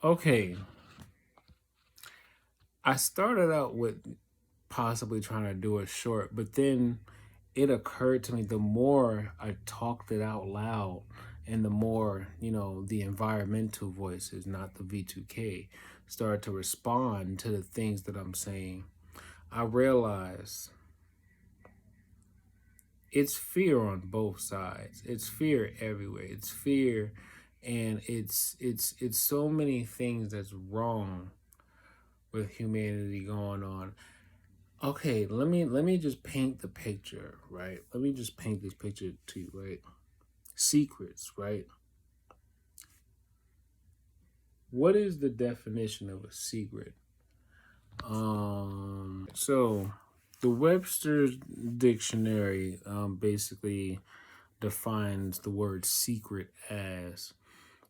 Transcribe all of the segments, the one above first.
Okay, I started out with possibly trying to do a short, but then it occurred to me the more I talked it out loud and the more, the environmental voices, not the V2K, started to respond to the things that I'm saying, I realized it's fear on both sides. It's fear everywhere. It's fear, and it's so many things that's wrong with humanity going on. Okay, let me just paint the picture, right? Let me just paint this picture to you, right? Secrets, right? What is the definition of a secret? So the Webster's dictionary basically defines the word secret as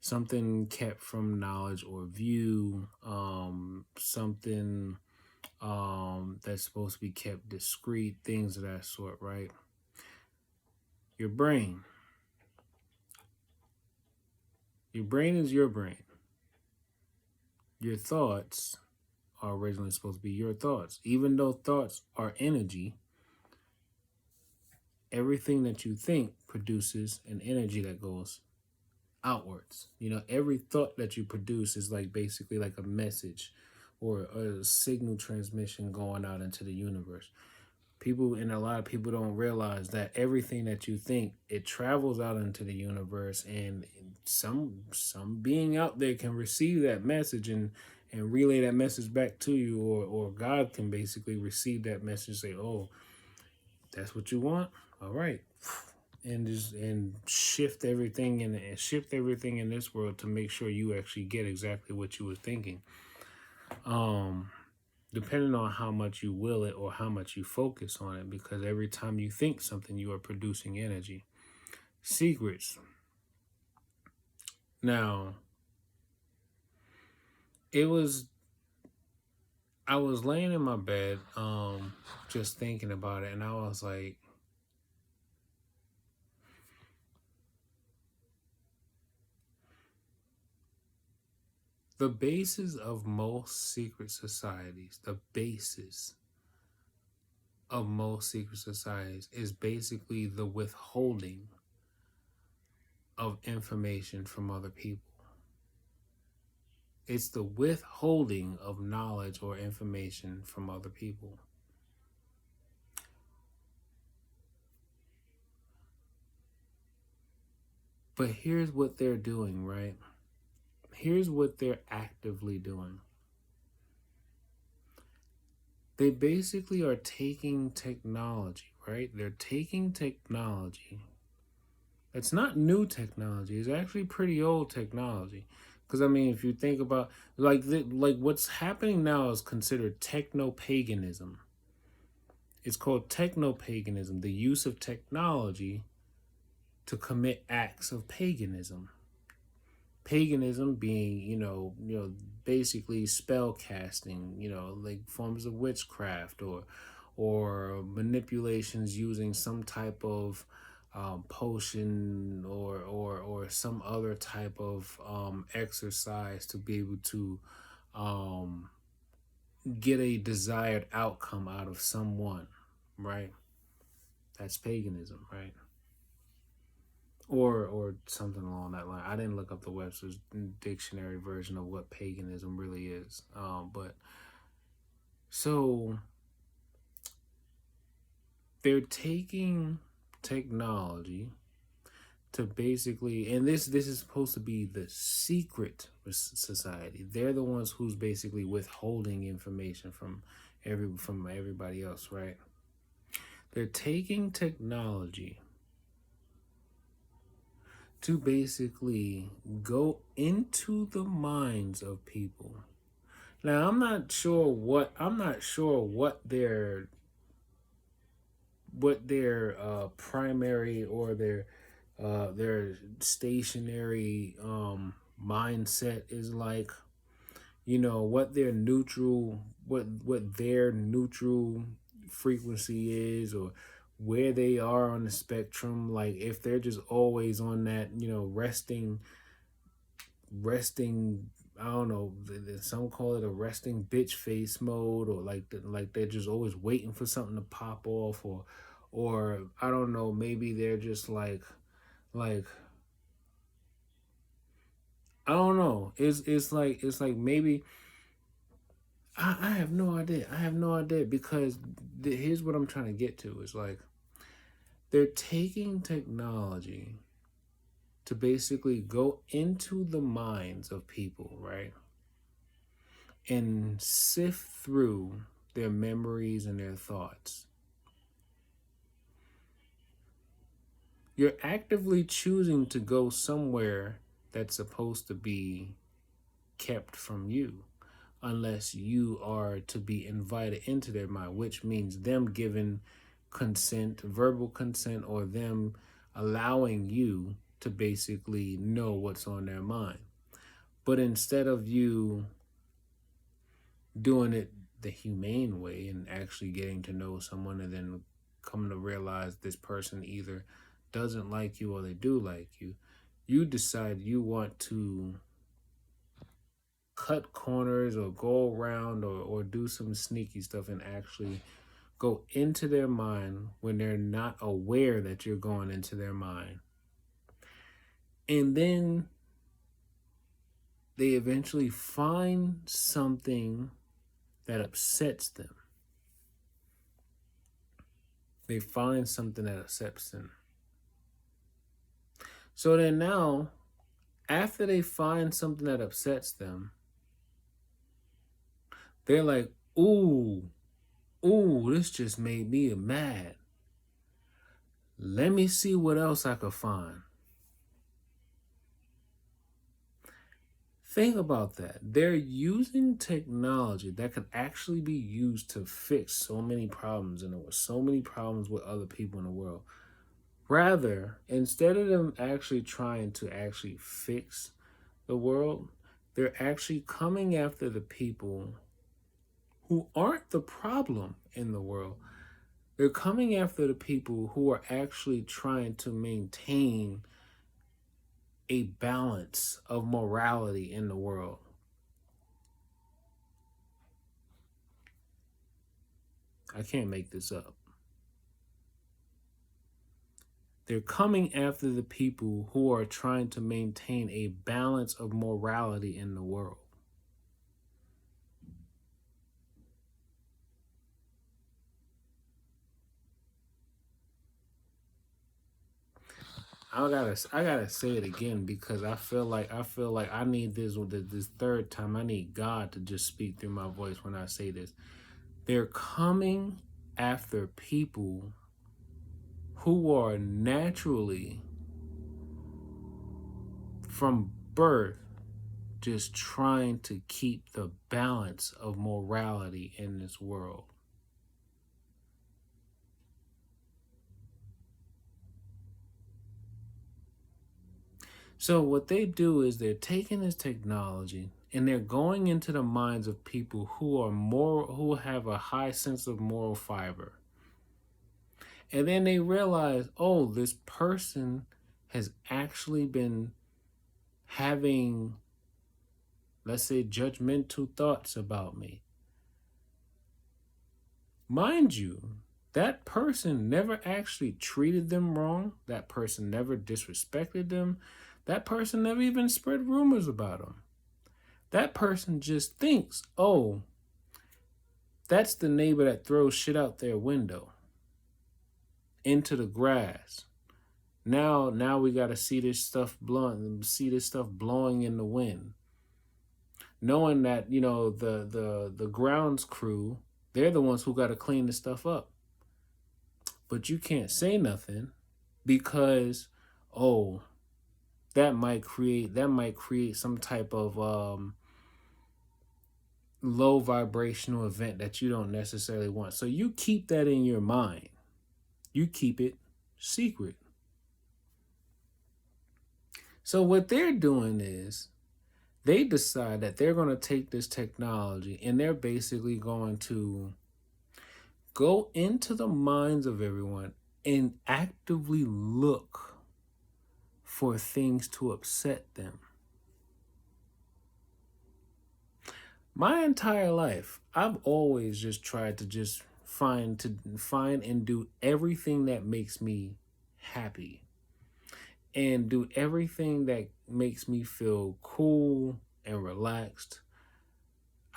something kept from knowledge or view, something that's supposed to be kept discreet, things of that sort, right? Your brain. Your brain is your brain. Your thoughts are originally supposed to be your thoughts. Even though thoughts are energy, everything that you think produces an energy that goes outwards. Every thought that you produce is like basically like a message or a signal transmission going out into the universe. People and a lot of people don't realize that everything that you think, it travels out into the universe, and some being out there can receive that message and relay that message back to you, or God can basically receive that message and say, oh, that's what you want, all right, and shift everything in this world to make sure you actually get exactly what you were thinking, um depending on how much you will it or how much you focus on it, because every time you think something, you are producing energy. Secrets. Now, it was I was laying in my bed, just thinking about it, and I was like, the basis of most secret societies, the basis of most secret societies is basically the withholding of information from other people. It's the withholding of knowledge or information from other people. But here's what they're doing, right? Here's what they're actively doing. They basically are taking technology, right? They're taking technology. It's not new technology. It's actually pretty old technology. Because I mean, if you think about like what's happening now is considered techno paganism. It's called techno paganism, the use of technology to commit acts of paganism. Paganism being, basically spell casting, like forms of witchcraft or manipulations using some type of potion or some other type of exercise to be able to um, get a desired outcome out of someone, right? That's paganism, right? Or something along that line. I didn't look up the Webster's dictionary version of what paganism really is. But so they're taking technology to basically, and this is supposed to be the secret society. They're the ones who's basically withholding information from everybody else, right? They're taking technology to basically go into the minds of people. Now I'm not sure what their primary or their stationary mindset is like. What their neutral frequency is, or where they are on the spectrum, like if they're just always on that resting I don't know. Some call it a resting bitch face mode, or like they're just always waiting for something to pop off, or I don't know. Maybe they're just like I don't know. It's like maybe I have no idea. I have no idea because here's what I'm trying to get to is like they're taking technology to basically go into the minds of people, right? And sift through their memories and their thoughts. You're actively choosing to go somewhere that's supposed to be kept from you, unless you are to be invited into their mind, which means them giving consent, verbal consent, or them allowing you to basically know what's on their mind. But instead of you doing it the humane way and actually getting to know someone and then coming to realize this person either doesn't like you or they do like you, you decide you want to cut corners or go around or do some sneaky stuff and actually go into their mind when they're not aware that you're going into their mind. And then they eventually find something that upsets them. They find something that upsets them. So then now, after they find something that upsets them, they're like, ooh, this just made me mad. Let me see what else I could find. Think about that. They're using technology that could actually be used to fix so many problems, and there were so many problems with other people in the world. Rather, instead of them actually trying to actually fix the world, they're actually coming after the people who aren't the problem in the world. They're coming after the people who are actually trying to maintain a balance of morality in the world. I can't make this up. They're coming after the people who are trying to maintain a balance of morality in the world. I gotta say it again because I feel like I need this third time. I need God to just speak through my voice when I say this. They're coming after people who are naturally from birth just trying to keep the balance of morality in this world. So what they do is they're taking this technology and they're going into the minds of people who have a high sense of moral fiber. And then they realize, oh, this person has actually been having, let's say, judgmental thoughts about me. Mind you, that person never actually treated them wrong. That person never disrespected them. That person never even spread rumors about them. That person just thinks, oh, that's the neighbor that throws shit out their window into the grass. Now we got to see this stuff blowing in the wind. Knowing that, the grounds crew, they're the ones who got to clean the stuff up. But you can't say nothing because, oh, that might create some type of low vibrational event that you don't necessarily want. So you keep that in your mind. You keep it secret. So what they're doing is they decide that they're going to take this technology and they're basically going to go into the minds of everyone and actively look for things to upset them. My entire life, I've always just tried to just find and do everything that makes me happy and do everything that makes me feel cool and relaxed.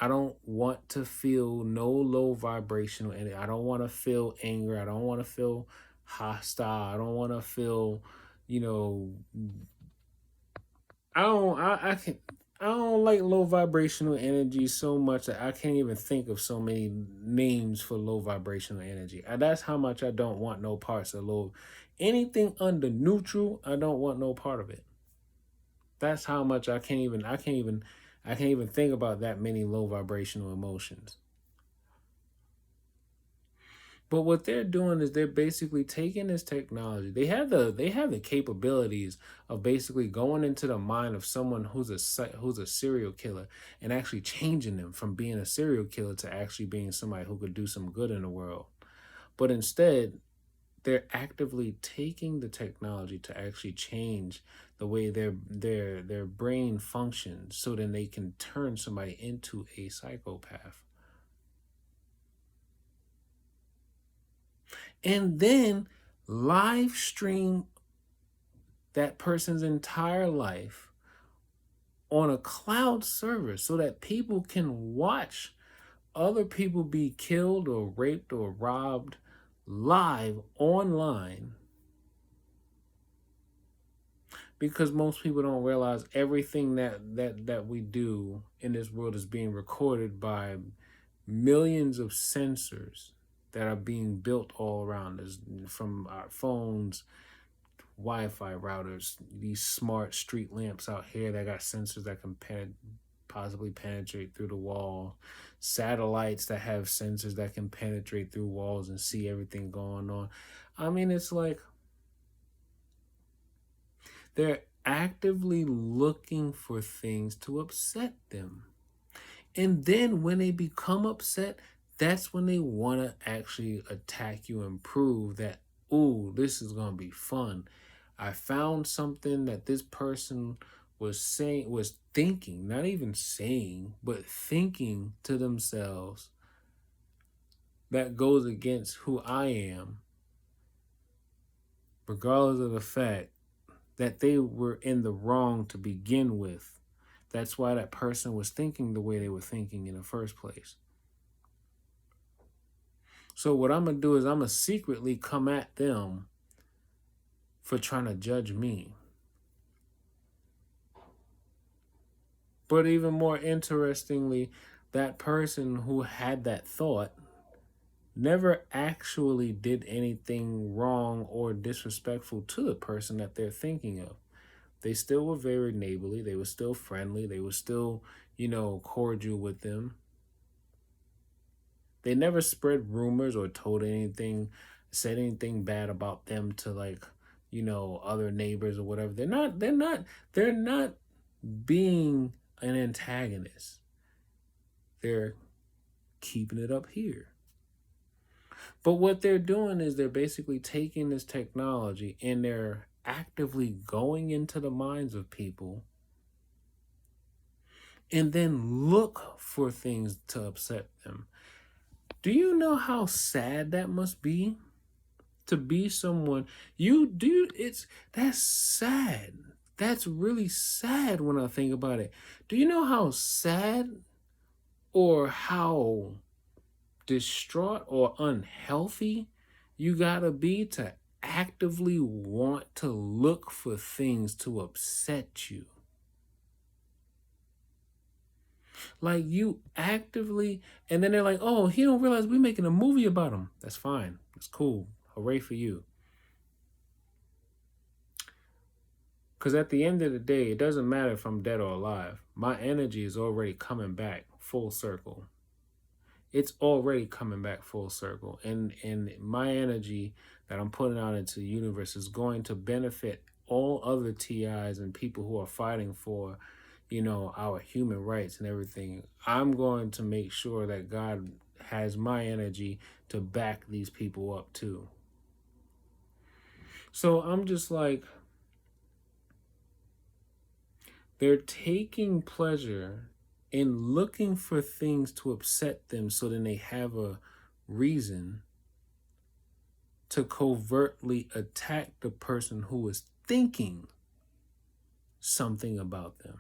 I don't want to feel no low vibrational and I don't want to feel anger. I don't want to feel hostile. I don't want to feel, you know, I can I don't like low vibrational energy so much that I can't even think of so many names for low vibrational energy. That's how much I don't want no parts of low. Anything under neutral, I don't want no part of it. That's how much I can't even think about that many low vibrational emotions. But what they're doing is they're basically taking this technology. They have the capabilities of basically going into the mind of someone who's a serial killer and actually changing them from being a serial killer to actually being somebody who could do some good in the world. But instead, they're actively taking the technology to actually change the way their brain functions so then they can turn somebody into a psychopath. And then live stream that person's entire life on a cloud server so that people can watch other people be killed or raped or robbed live online, because most people don't realize everything that we do in this world is being recorded by millions of sensors that are being built all around us, from our phones, Wi-Fi routers, these smart street lamps out here that got sensors that can possibly penetrate through the wall, satellites that have sensors that can penetrate through walls and see everything going on. I mean, it's like they're actively looking for things to upset them. And then when they become upset, that's when they want to actually attack you and prove that, ooh, this is going to be fun. I found something that this person was thinking, not even saying, but thinking to themselves that goes against who I am, regardless of the fact that they were in the wrong to begin with. That's why that person was thinking the way they were thinking in the first place. So what I'm going to do is I'm going to secretly come at them for trying to judge me. But even more interestingly, that person who had that thought never actually did anything wrong or disrespectful to the person that they're thinking of. They still were very neighborly. They were still friendly. They were still, cordial with them. They never spread rumors or said anything bad about them to, like, other neighbors or whatever. They're not being an antagonist. They're keeping it up here. But what they're doing is they're basically taking this technology and they're actively going into the minds of people and then look for things to upset them. Do you know how sad that must be? To be someone that's sad. That's really sad when I think about it. Do you know how sad or how distraught or unhealthy you gotta be to actively want to look for things to upset you? Like, you actively, and then they're like, oh, he don't realize we're making a movie about him. That's fine. That's cool. Hooray for you. Because at the end of the day, it doesn't matter if I'm dead or alive. My energy is already coming back full circle. It's already coming back full circle. And my energy that I'm putting out into the universe is going to benefit all other TIs and people who are fighting for, our human rights and everything. I'm going to make sure that God has my energy to back these people up too. So I'm just like, they're taking pleasure in looking for things to upset them so then they have a reason to covertly attack the person who is thinking something about them.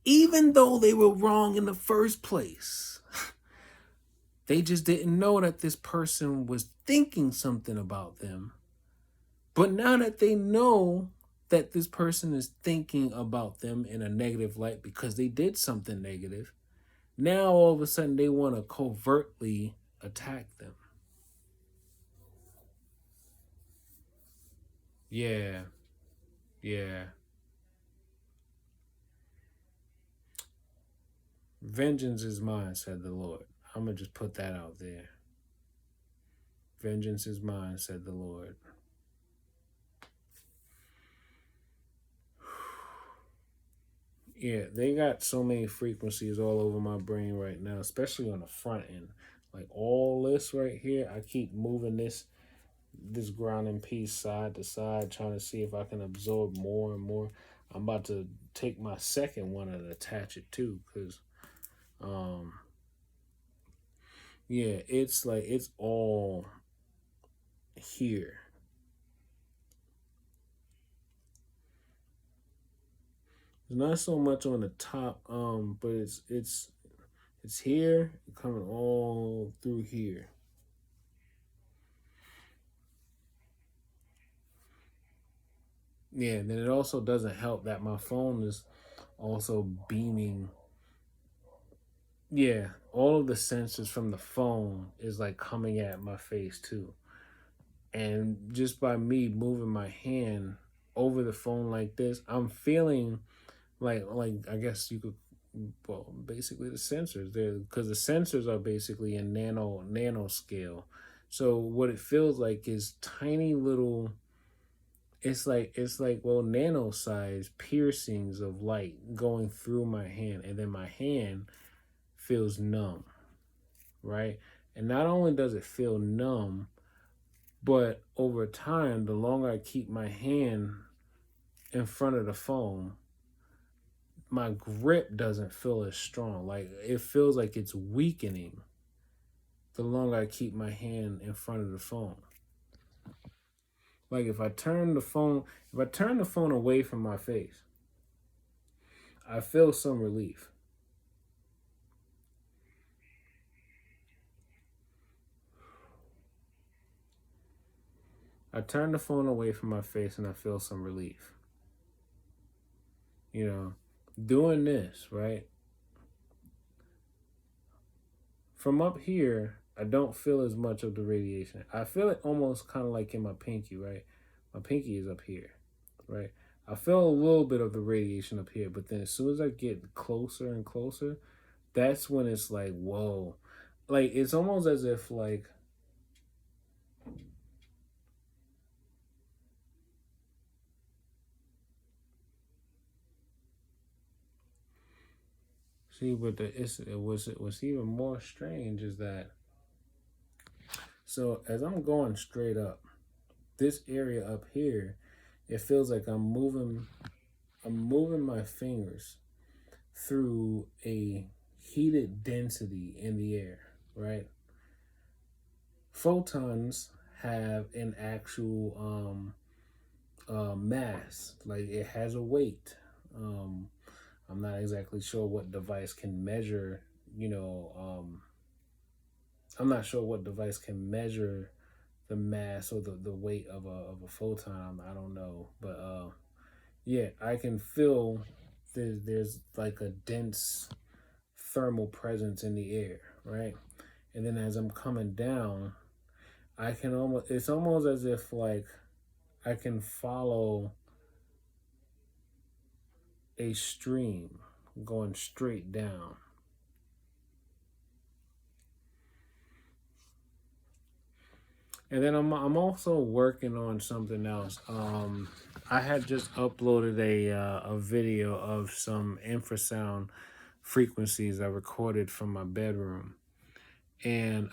Even though they were wrong in the first place, they just didn't know that this person was thinking something about them. But now that they know that this person is thinking about them in a negative light because they did something negative, now all of a sudden they want to covertly attack them. Yeah, yeah. Vengeance is mine, said the Lord. I'm going to just put that out there. Vengeance is mine, said the Lord. Yeah, they got so many frequencies all over my brain right now, especially on the front end. Like all this right here, I keep moving this grounding piece side to side, trying to see if I can absorb more and more. I'm about to take my second one and attach it too, because yeah, it's like it's all here. It's not so much on the top, but it's here, coming all through here. Yeah, and then it also doesn't help that my phone is also beaming. Yeah, all of the sensors from the phone is like coming at my face too. And just by me moving my hand over the phone like this, I'm feeling like I guess you could, well, basically the sensors there, because the sensors are basically in nano scale. So what it feels like is tiny little, it's like well, nano size piercings of light going through my hand, and then my hand feels numb, right? And not only does it feel numb, but over time, the longer I keep my hand in front of the phone, my grip doesn't feel as strong. Like it feels like it's weakening the longer I keep my hand in front of the phone. Like if I turn the phone away from my face, I feel some relief. I turn the phone away from my face and I feel some relief. You know, doing this, right? From up here, I don't feel as much of the radiation. I feel it almost kind of like in my pinky, right? My pinky is up here, right? I feel a little bit of the radiation up here, but then as soon as I get closer and closer, that's when it's like, whoa. Like, it's almost as if, like, see, but what's even more strange is that, so as I'm going straight up, this area up here, it feels like I'm moving my fingers through a heated density in the air, right? Photons have an actual mass, like it has a weight. I'm not exactly sure what device can measure, you know, I'm not sure what device can measure the mass or the weight of a photon. I don't know. But yeah, I can feel there's like a dense thermal presence in the air, right? And then as I'm coming down, I can almost, it's almost as if like I can follow a stream going straight down. And then I'm also working on something else. I had just uploaded a video of some infrasound frequencies I recorded from my bedroom, and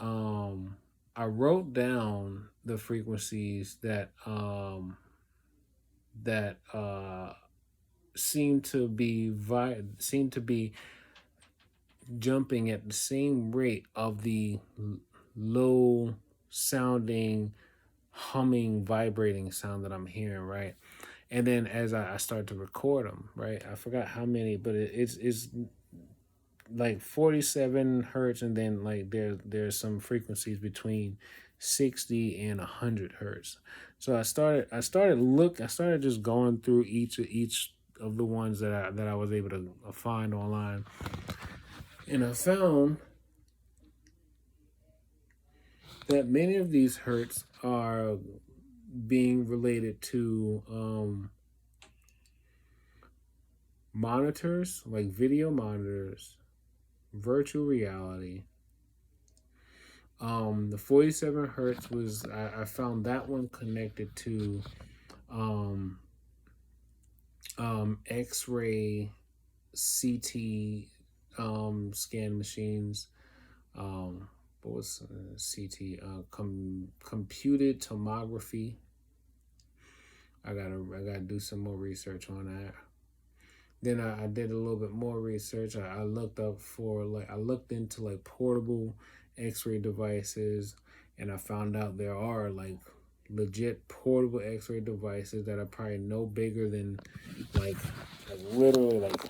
I wrote down the frequencies that seem to be jumping at the same rate of the low sounding, humming, vibrating sound that I'm hearing, right? And then as I start to record them, right? I forgot how many, but it's like 47 hertz, and then like there's some frequencies between 60 and 100 hertz. So I started just going through each of the ones that I was able to find online, and I found that many of these hertz are being related to monitors, like video monitors, virtual reality. The 47 hertz was, I found that one connected to um, X-ray, CT scan machines. What was CT? Computed tomography. I gotta do some more research on that. Then I did a little bit more research. I looked up for I looked into like portable X-ray devices, and I found out there are like legit portable X-ray devices that are probably no bigger than like, literally like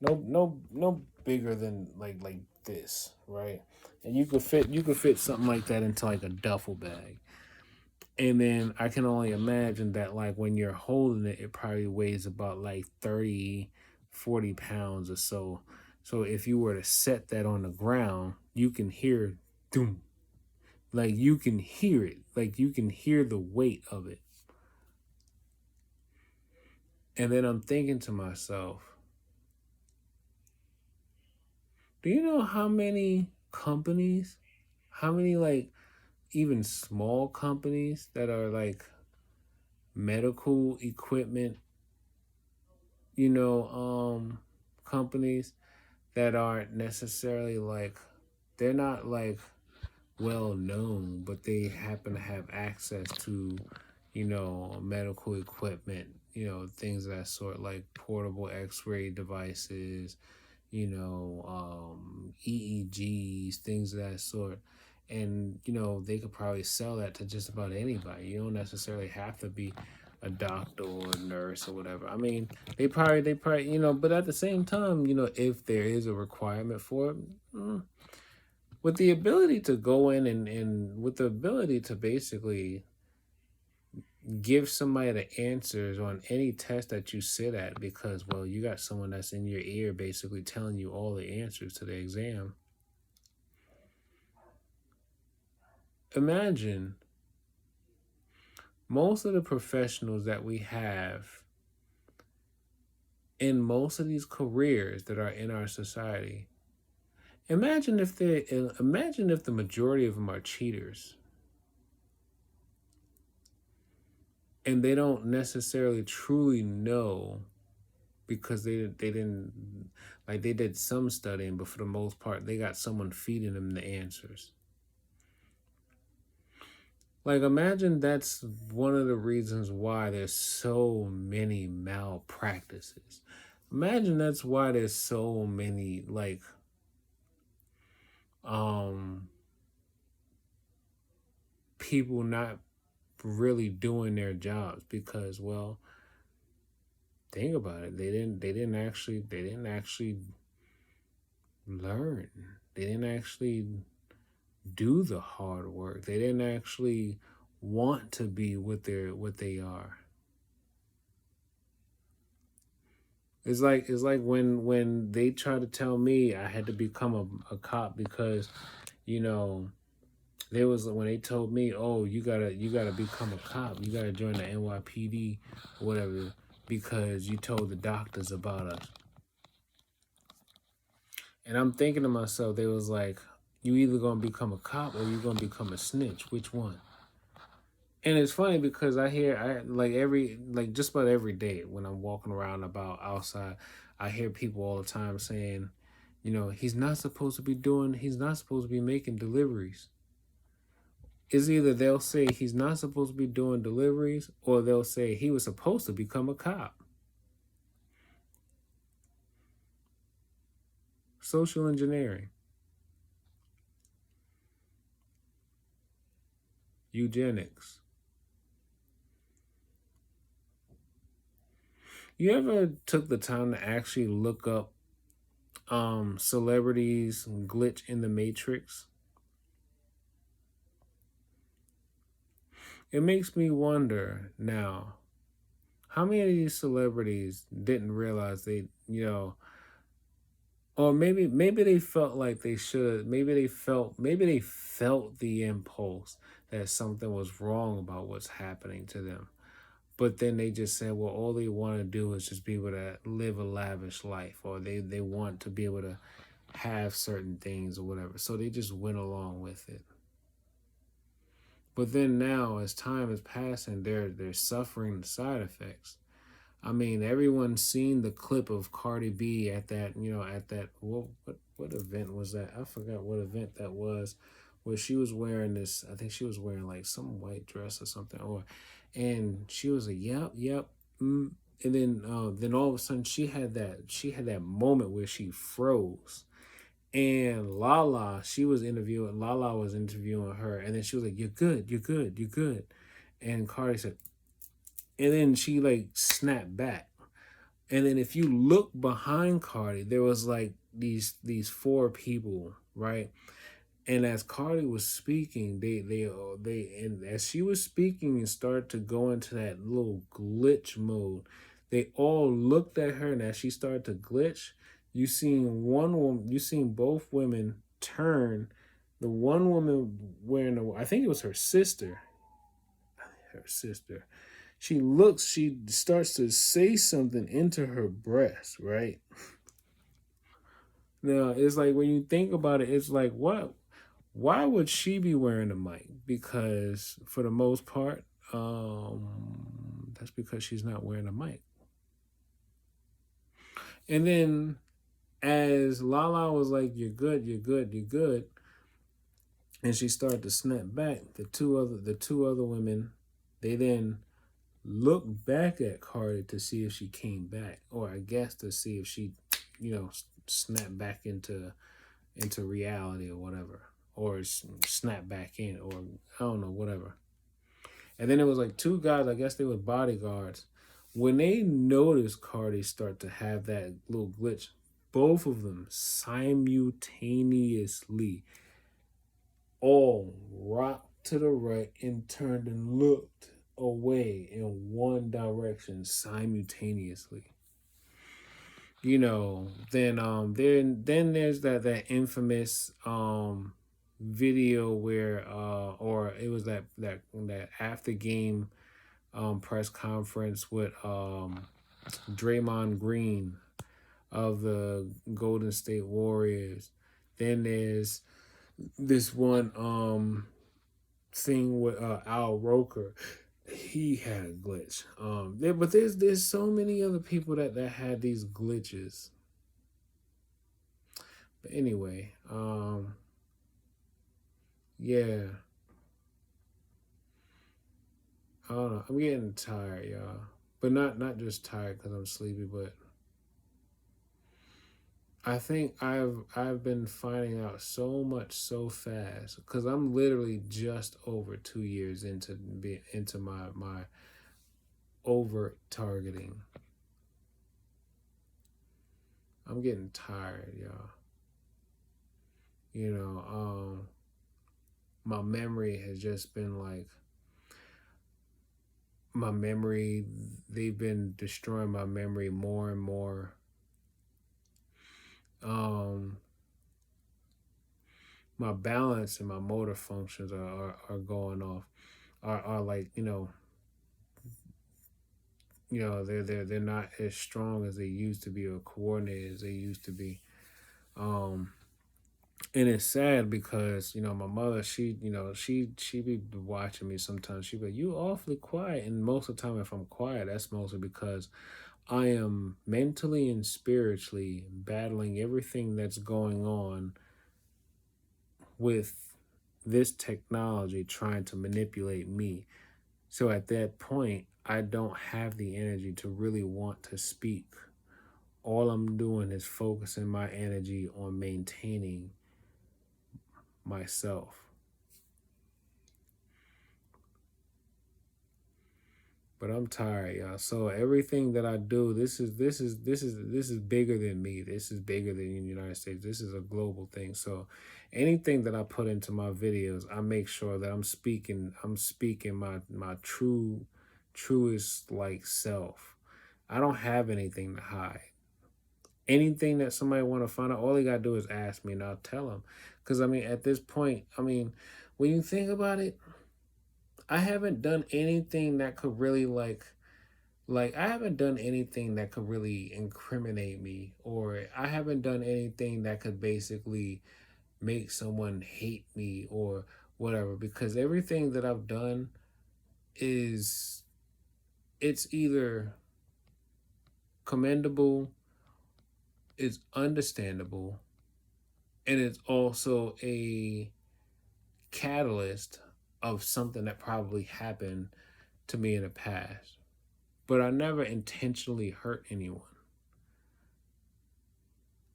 no bigger than like this, right? And you could fit something like that into like a duffel bag. And then I can only imagine that like when you're holding it, it probably weighs about like 30, 40 pounds or so. So if you were to set that on the ground, you can hear doom. Like you can hear it. Like you can hear the weight of it. And then I'm thinking to myself, do you know how many companies, how many like even small companies that are like medical equipment, you know, companies that aren't necessarily like, they're not like well known, but they happen to have access to, medical equipment, things of that sort, like portable X-ray devices, EEGs, things of that sort. And, they could probably sell that to just about anybody. You don't necessarily have to be a doctor or a nurse or whatever. I mean, they probably, but at the same time, if there is a requirement for it, with the ability to go in and with the ability to basically give somebody the answers on any test that you sit at, because, well, you got someone that's in your ear basically telling you all the answers to the exam. Imagine most of the professionals that we have in most of these careers that are in our society. Imagine if the majority of them are cheaters, and they don't necessarily truly know, because they didn't, like, they did some studying, but for the most part they got someone feeding them the answers. Like, imagine that's one of the reasons why there's so many malpractices. Imagine that's why there's so many like um people not really doing their jobs, because, well, think about it, they didn't actually learn. They didn't actually do the hard work. They didn't actually want to be what they are. It's like when they try to tell me I had to become a cop, because, you know there was when they told me, oh, you gotta become a cop, you gotta join the NYPD or whatever, because you told the doctors about us. And I'm thinking to myself, they was like, you either gonna become a cop or you gonna become a snitch. Which one? And it's funny because I like just about every day when I'm walking around about outside, I hear people all the time saying, he's not supposed to be making deliveries. It's either they'll say he's not supposed to be doing deliveries, or they'll say he was supposed to become a cop. social engineering, eugenics. You ever took the time to actually look up celebrities glitch in the matrix? It makes me wonder now, how many of these celebrities didn't realize they, or maybe they felt like they should, maybe they felt the impulse that something was wrong about what's happening to them. But then they just said, well, all they want to do is just be able to live a lavish life, or they want to be able to have certain things or whatever. So they just went along with it. But then now, as time is passing, they're suffering the side effects. I mean, everyone's seen the clip of Cardi B at that, at that what event was that? I forgot what event that was, where she was wearing this. I think she was wearing like some white dress or something, and she was like, "Yep, yep." And then all of a sudden she had that moment where she froze, and Lala was interviewing her, and then she was like, "You're good, you're good, you're good," and Cardi said, and then she like snapped back. And then if you look behind Cardi, there was like these four people, right? And as Cardi was speaking, and as she was speaking and started to go into that little glitch mode, they all looked at her, and as she started to glitch, you seen both women turn. The one woman wearing I think it was her sister. She starts to say something into her breast, right? Now, it's like when you think about it, it's like, what? Why would she be wearing a mic? Because for the most part, that's because she's not wearing a mic. And then as Lala was like, "You're good, you're good, you're good," and she started to snap back, the two other women, they then looked back at Cardi to see if she came back, or I guess to see if she, snapped back into reality or whatever, or snap back in, or I don't know, whatever. And then it was like two guys, I guess they were bodyguards. When they noticed Cardi start to have that little glitch, both of them simultaneously all rocked to the right and turned and looked away in one direction simultaneously. Then there's that infamous video where or it was that after game press conference with Draymond Green of the Golden State Warriors. Then there's this one thing with Al Roker. He had a glitch. But there's so many other people that had these glitches. But anyway, yeah, I don't know. I'm getting tired, y'all. But not just tired because I'm sleepy, but I think I've been finding out so much so fast because I'm literally just over 2 years into my overt targeting. I'm getting tired, y'all. You know, my memory has just been like my memory. They've been destroying my memory more and more. Um, my balance and my motor functions are going off. Are like they're not as strong as they used to be or coordinated as they used to be. Um, and it's sad because my mother, she be watching me sometimes. She be like, "You awfully quiet," and most of the time if I'm quiet, that's mostly because I am mentally and spiritually battling everything that's going on with this technology trying to manipulate me. So at that point, I don't have the energy to really want to speak all I'm doing is focusing my energy on maintaining myself. But I'm tired, y'all. So everything that I do, this is bigger than me. This is bigger than the United States. This is a global thing. So anything that I put into my videos, I make sure that I'm speaking my truest like self. I don't have anything to hide. Anything that somebody want to find out, all they gotta do is ask me and I'll tell them. Cause I mean, at this point, I mean, when you think about it, I haven't done anything that could really like I haven't done anything that could really incriminate me, or I haven't done anything that could basically make someone hate me or whatever, because everything that I've done is, it's either commendable, it's understandable, and it's also a catalyst of something that probably happened to me in the past. But I never intentionally hurt anyone.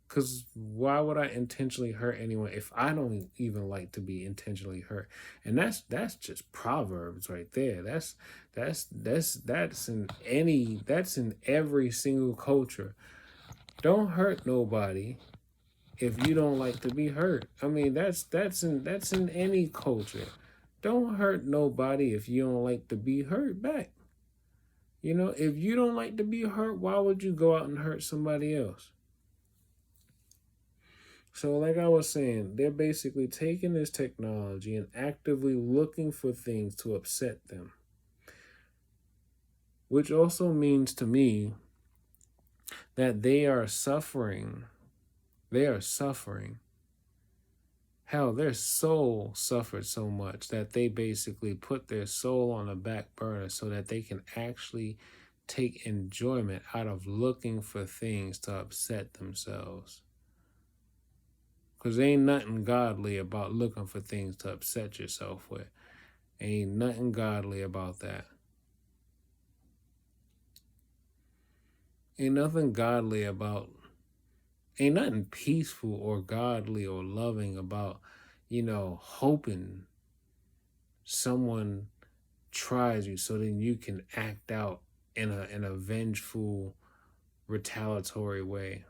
Because why would I intentionally hurt anyone if I don't even like to be intentionally hurt? And that's just proverbs right there. That's in every single culture. Don't hurt nobody if you don't like to be hurt. I mean, that's in any culture. Don't hurt nobody if you don't like to be hurt back. If you don't like to be hurt, why would you go out and hurt somebody else? So, like I was saying, they're basically taking this technology and actively looking for things to upset them, which also means to me that they are suffering. They are suffering. Hell, their soul suffered so much that they basically put their soul on the back burner so that they can actually take enjoyment out of looking for things to upset themselves. Because ain't nothing godly about looking for things to upset yourself with. Ain't nothing godly about that. Ain't nothing godly about, ain't nothing peaceful or godly or loving about, hoping someone tries you so then you can act out in a vengeful, retaliatory way.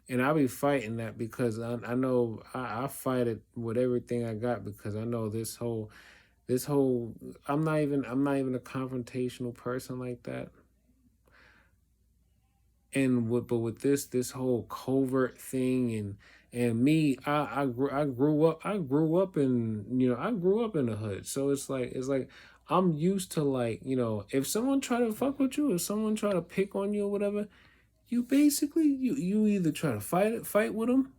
And I'll be fighting that because I know I fight it with everything I got, because I know this whole I'm not even a confrontational person like that. But with this whole covert thing, and me, I grew up in the hood. So it's like I'm used to, like, if someone try to fuck with you, if someone try to pick on you or whatever, you basically you either try to fight with them,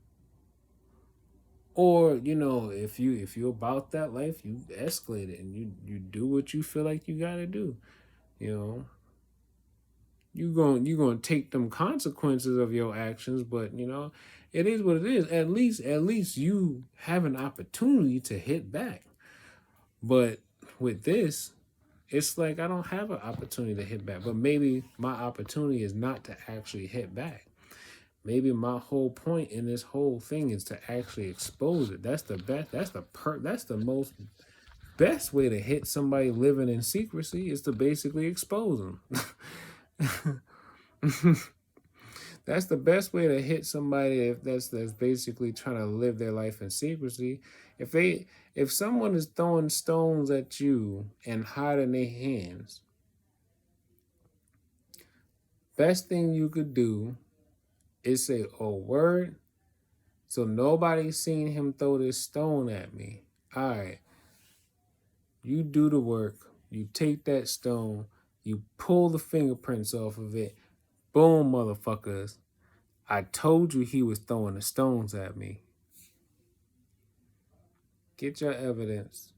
or if you're about that life, you escalate it and you do what you feel like you gotta do. You know, you gonna take them consequences of your actions, but it is what it is. At least you have an opportunity to hit back. But with this, it's like I don't have an opportunity to hit back. But maybe my opportunity is not to actually hit back. Maybe my whole point in this whole thing is to actually expose it. That's the best. That's the most best way to hit somebody living in secrecy, is to basically expose them. That's the best way to hit somebody, if that's basically trying to live their life in secrecy. If someone is throwing stones at you and hiding their hands, best thing you could do is say, "Oh, word." So nobody's seen him throw this stone at me. All right, you do the work. You take that stone. You pull the fingerprints off of it. Boom, motherfuckers. I told you he was throwing the stones at me. Get your evidence.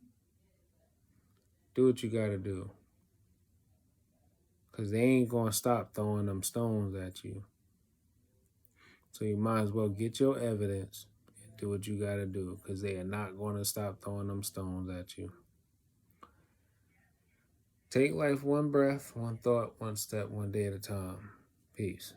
Do what you gotta do. Because they ain't gonna stop throwing them stones at you. So you might as well get your evidence and do what you gotta do. Because they are not gonna stop throwing them stones at you. Take life one breath, one thought, one step, one day at a time. Peace.